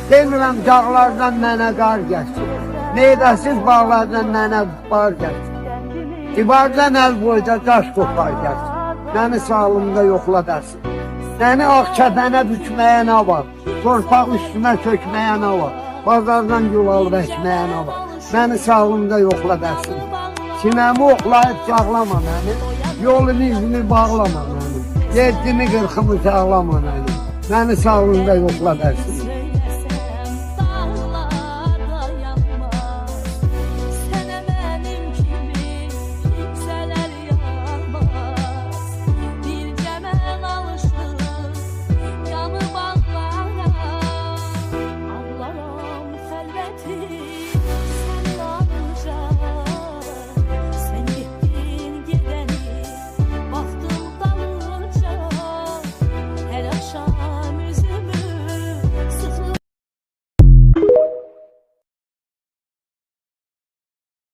Demirəm dağlardan mənə qar gəlsin. Meydəsiz bağlardan mənə bar gəlsin. Divardan əl boyda daş qopar gəlsin. Məni sağlığımda yoxla dərsin. Məni ağ kəpənə bükməyə nə var? Torpaq üstümə çökməyə nə var? Bazardan yol alıb əkməyə nə var? Məni sağlığımda yoxla dərsin. Sinəmi oxlayıb çağlama məni. Yolunu izini bağlama məni. Yeddimi qırxımı çağlama məni. Məni sağlığımda yoxla dərsin.